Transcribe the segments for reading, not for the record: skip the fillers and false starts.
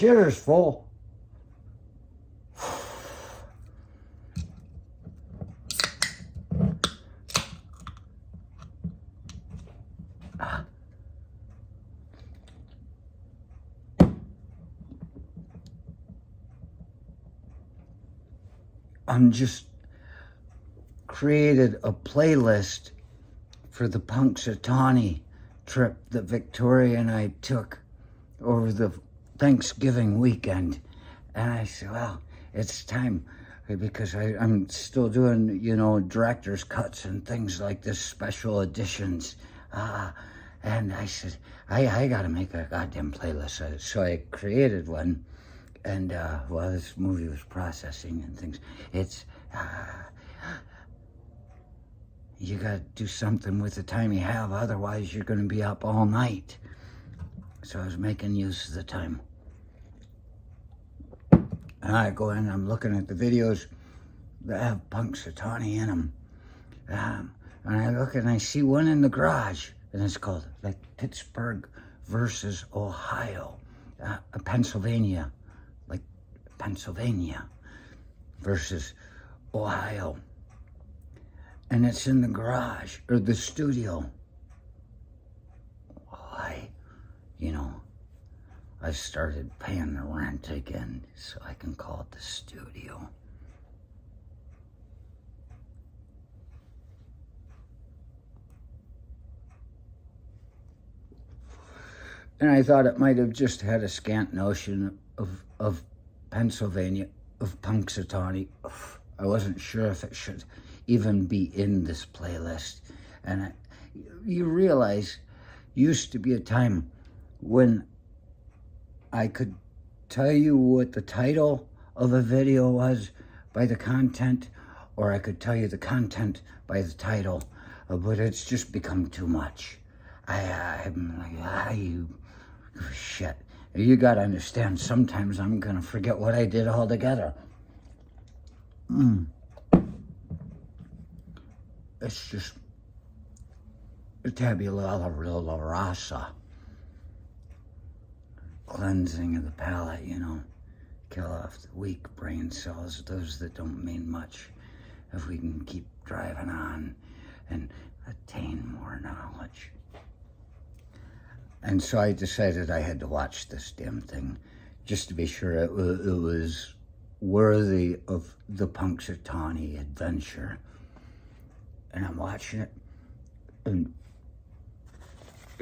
shitter's full. I'm just created a playlist for the Punxsutawney trip that Victoria and I took over the Thanksgiving weekend. And I said, well, it's time, because I'm still doing, director's cuts and things like this, special editions. And I said, I gotta make a goddamn playlist. So I created one. And while this movie was processing and things, it's, you gotta do something with the time you have, otherwise you're gonna be up all night. So I was making use of the time. And I go in, I'm looking at the videos that have Punxsutawney in them. And I look and I see one in the garage, and it's called like Pittsburgh versus Ohio, Pennsylvania versus Ohio. And it's in the garage, or the studio. I started paying the rent again, so I can call it the studio. And I thought it might have just had a scant notion of Pennsylvania, of Punxsutawney. I wasn't sure if it should even be in this playlist. And you realize, used to be a time when I could tell you what the title of a video was by the content, or I could tell you the content by the title, but it's just become too much. I'm like, shit. You gotta understand, sometimes I'm gonna forget what I did altogether. It's just tabula rasa. Cleansing of the palate, kill off the weak brain cells, those that don't mean much, if we can keep driving on and attain more knowledge. And so I decided I had to watch this damn thing just to be sure it was worthy of the Punxsutawney adventure. And I'm watching it, and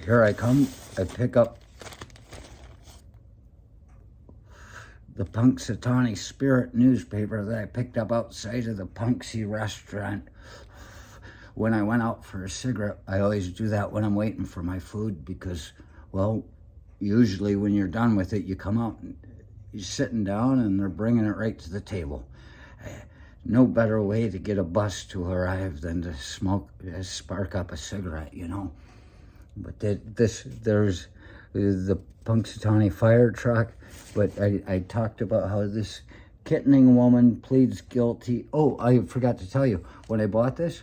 here I come. I pick up the Punxsutawney Spirit newspaper that I picked up outside of the Punxsy restaurant. When I went out for a cigarette, I always do that when I'm waiting for my food, because, well, usually when you're done with it, you come out and you're sitting down and they're bringing it right to the table. No better way to get a bus to arrive than to spark up a cigarette, But there's the Punxsutawney fire truck, but I talked about how this kittening woman pleads guilty. Oh, I forgot to tell you, when I bought this,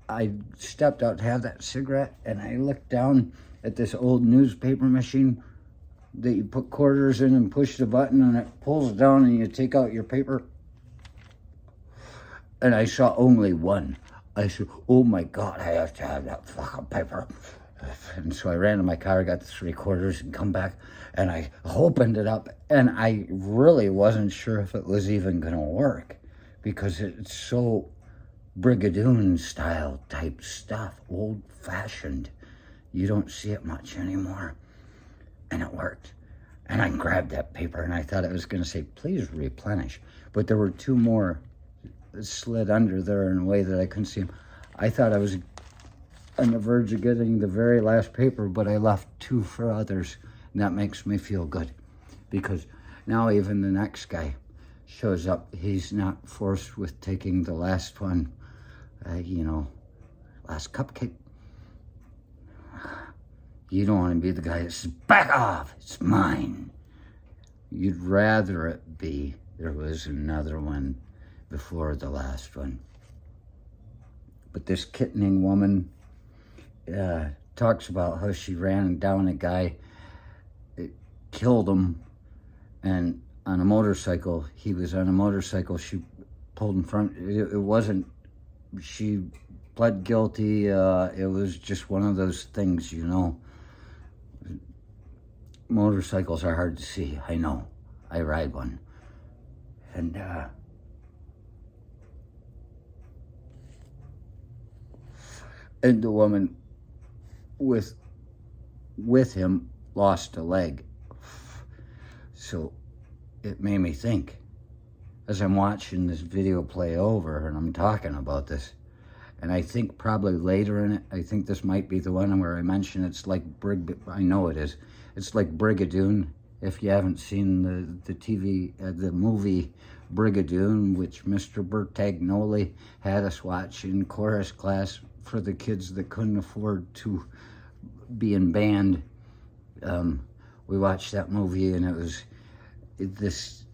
I stepped out to have that cigarette, and I looked down at this old newspaper machine that you put quarters in and push the button, and it pulls down and you take out your paper. And I saw only one. I said, oh my God, I have to have that fucking paper. And so I ran to my car, got the 3/4 and come back, and I opened it up, and I really wasn't sure if it was even gonna work, because it's so Brigadoon style type stuff, old fashioned. You don't see it much anymore. And it worked. And I grabbed that paper, and I thought it was gonna say, please replenish. But there were two more that slid under there in a way that I couldn't see them. I thought I was on the verge of getting the very last paper, but I left 2 for others, and that makes me feel good, because now even the next guy shows up. He's not forced with taking the last one, last cupcake. You don't want to be the guy that says, back off, it's mine. You'd rather it be there was another one before the last one. But this kittening woman talks about how she ran down a guy, killed him, and on a motorcycle. He was on a motorcycle. She pulled in front. It wasn't, she pled guilty. It was just one of those things, you know. Motorcycles are hard to see. I know. I ride one. And the woman with him lost a leg. So it made me think, as I'm watching this video play over and I'm talking about this, and I think probably later in it, I think this might be the one where I mention it's like I know it is. It's like Brigadoon. If you haven't seen the TV, the movie Brigadoon, which Mr. Bertagnoli had us watch in chorus class for the kids that couldn't afford to be in band. We watched that movie, and it was this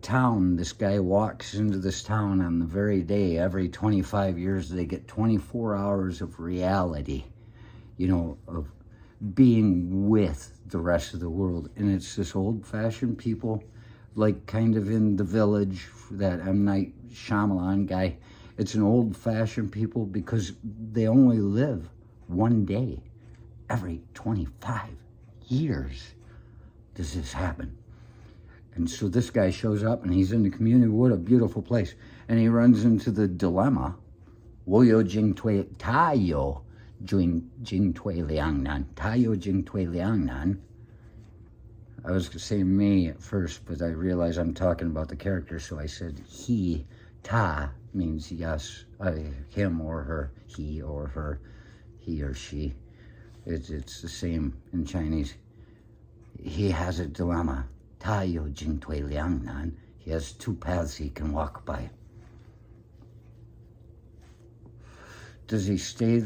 town. This guy walks into this town on the very day, every 25 years, they get 24 hours of reality, you know, of being with the rest of the world. And it's this old-fashioned people, like kind of in The Village, that M. Night Shyamalan guy. It's an old-fashioned people because they only live one day every 25 years. Does this happen? And so this guy shows up, and he's in the community. What a beautiful place. And he runs into the dilemma. Woyo jing tui tayo jing tui liang nan. Tayo jing tui liang nan. I was going to say me at first, but I realized I'm talking about the character, so I said he. Ta means yes, him or her, he or her, he or she. It's the same in Chinese. He has a dilemma. Ta yo jing tui liang nan. He has two paths he can walk by. Does he stay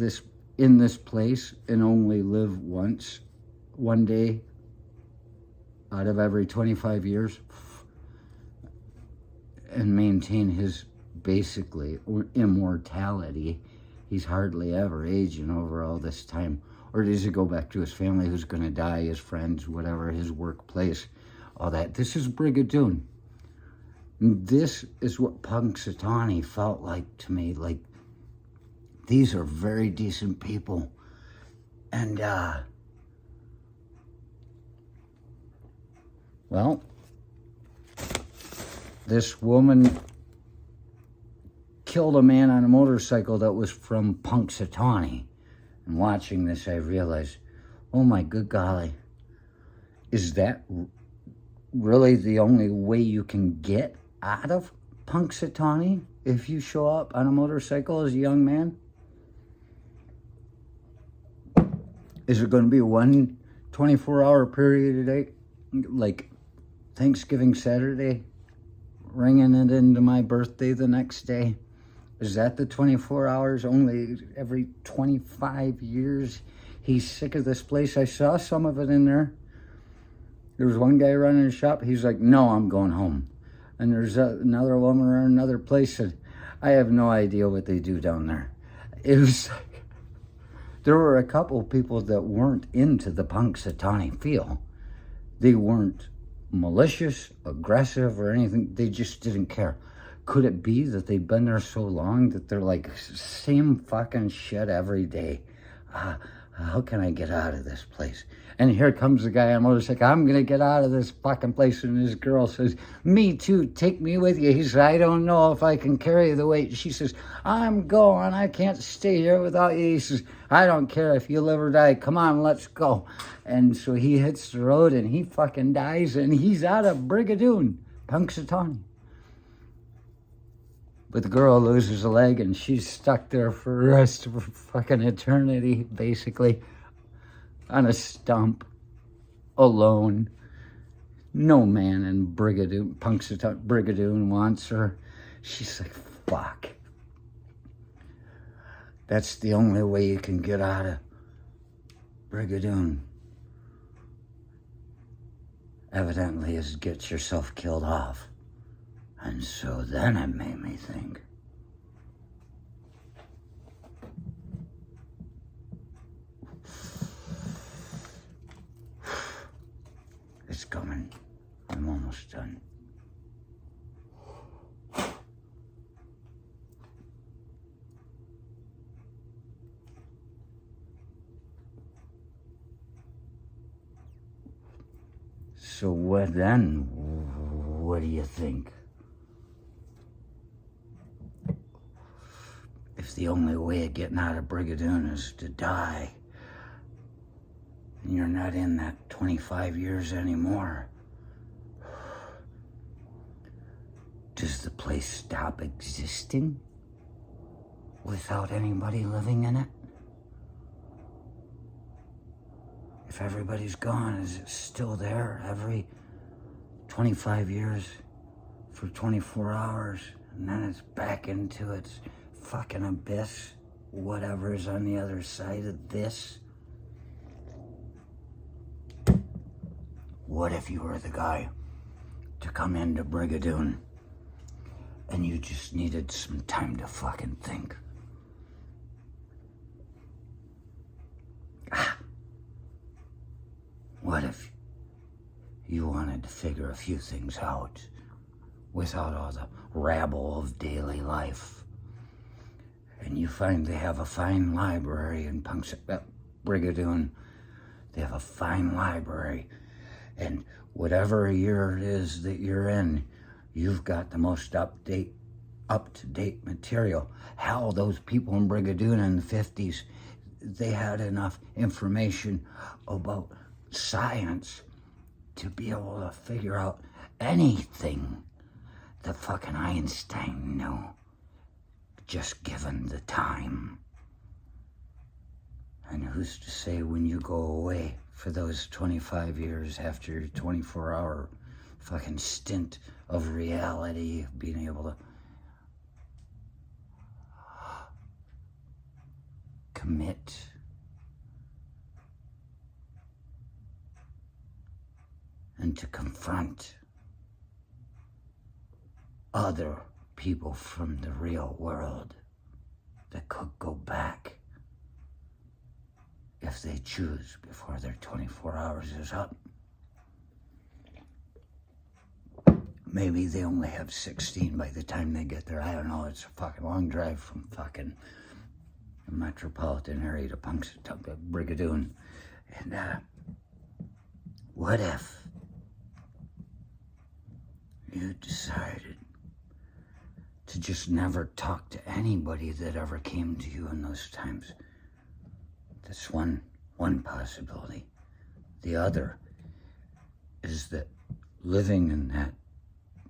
in this place and only live one day out of every 25 years, and maintain his basically immortality? He's hardly ever aging over all this time. Or does he go back to his family who's going to die, his friends, whatever, his workplace, all that? This is Brigadoon. This is what Punxsutawney felt like to me. Like, these are very decent people. And, well, this woman killed a man on a motorcycle that was from Punxsutawney. And watching this, I realized, oh my good golly, is that really the only way you can get out of Punxsutawney if you show up on a motorcycle as a young man? Is it going to be one 24-hour period today, like Thanksgiving Saturday, ringing it into my birthday the next day? Is that the 24 hours only every 25 years? He's sick of this place. I saw some of it in there. There was one guy running a shop. He's like, no, I'm going home. And there's another woman running another place that I have no idea what they do down there. It was like, there were a couple people that weren't into the Punxsutawney feel. They weren't malicious, aggressive, or anything. They just didn't care. Could it be that they've been there so long that they're like, same fucking shit every day? How can I get out of this place? And here comes the guy on a motorcycle. I'm going to get out of this fucking place. And this girl says, me too, take me with you. He says, I don't know if I can carry the weight. She says, I'm going. I can't stay here without you. He says, I don't care if you live or die. Come on, let's go. And so he hits the road and he fucking dies. And he's out of Brigadoon, Punxsutawney. But the girl loses a leg and she's stuck there for the rest of her fucking eternity, basically, on a stump, alone. No man in Brigadoon, Brigadoon wants her. She's like, fuck. That's the only way you can get out of Brigadoon. Evidently, is get yourself killed off. And so then it made me think, it's So what then? What do you think? If the only way of getting out of Brigadoon is to die, and you're not in that 25 years anymore, does the place stop existing without anybody living in it? If everybody's gone, is it still there every 25 years for 24 hours, and then it's back into its fucking abyss, whatever's on the other side of this? What if you were the guy to come into Brigadoon and you just needed some time to fucking think? What if you wanted to figure a few things out without all the rabble of daily life? And you find they have a fine library in Brigadoon. They have a fine library. And whatever year it is that you're in, you've got the most up-to-date material. Hell, those people in Brigadoon in the 50s, they had enough information about science to be able to figure out anything that fucking Einstein knew, just given the time. And who's to say when you go away for those 25 years after your 24-hour fucking stint of reality, of being able to commit and to confront other people from the real world that could go back if they choose before their 24 hours is up. Maybe they only have 16 by the time they get there. I don't know. It's a fucking long drive from fucking the metropolitan area to Punxsutawney, Brigadoon. And what if you decided to just never talk to anybody that ever came to you in those times? That's one possibility. The other is that living in that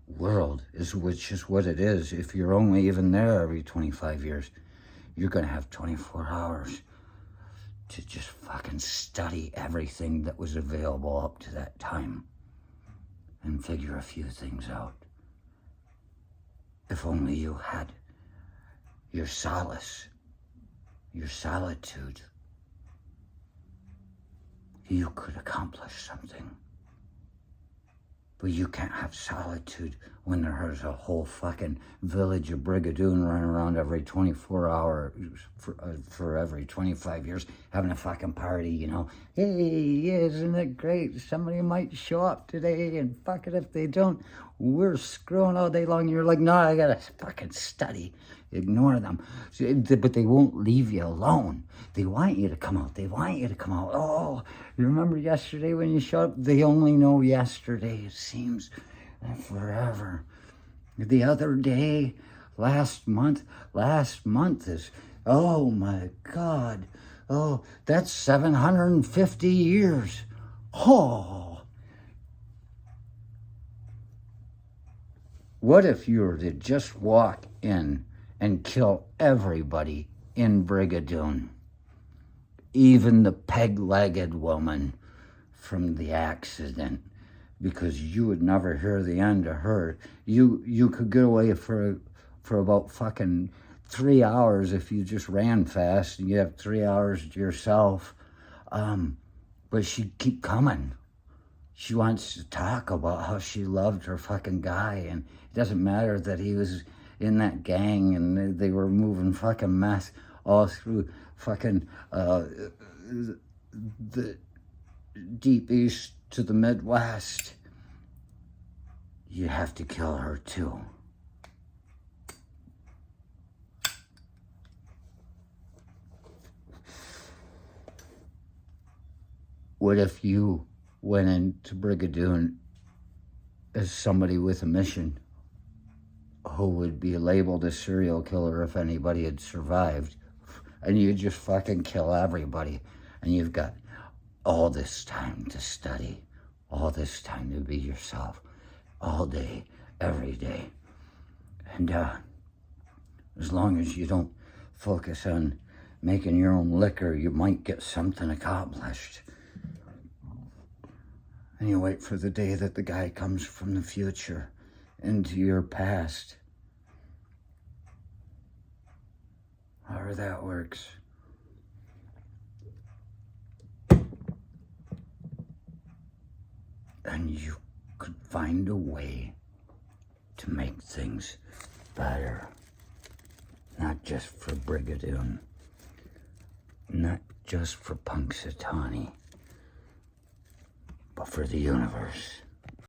world which is what it is. If you're only even there every 25 years, you're gonna have 24 hours to just fucking study everything that was available up to that time and figure a few things out. If only you had your solace, your solitude, you could accomplish something. But you can't have solitude when there's a whole fucking village of Brigadoon running around every 24 hours for every 25 years having a fucking party, you know. Hey, isn't it great? Somebody might show up today, and fuck it if they don't, we're screwing all day long. You're like, no, I gotta fucking study. Ignore them. But they won't leave you alone. They want you to come out. They want you to come out. Oh, you remember yesterday when you showed up? They only know yesterday, it seems, forever. The other day, last month is, oh my God. Oh, that's 750 years. Oh. What if you were to just walk in and kill everybody in Brigadoon, even the peg-legged woman from the accident, because you would never hear the end of her? You could get away for about fucking 3 hours if you just ran fast, and you have 3 hours to yourself. But she'd keep coming. She wants to talk about how she loved her fucking guy, and it doesn't matter that he was in that gang and they were moving fucking meth all through fucking the deep east to the Midwest. You have to kill her too. What if you went into Brigadoon as somebody with a mission who would be labeled a serial killer if anybody had survived. And you just fucking kill everybody. And you've got all this time to study, all this time to be yourself, all day, every day. And as long as you don't focus on making your own liquor, you might get something accomplished. And you wait for the day that the guy comes from the future into your past. However that works. And you could find a way to make things better. Not just for Brigadoon. Not just for Punxsutawney. But for the universe.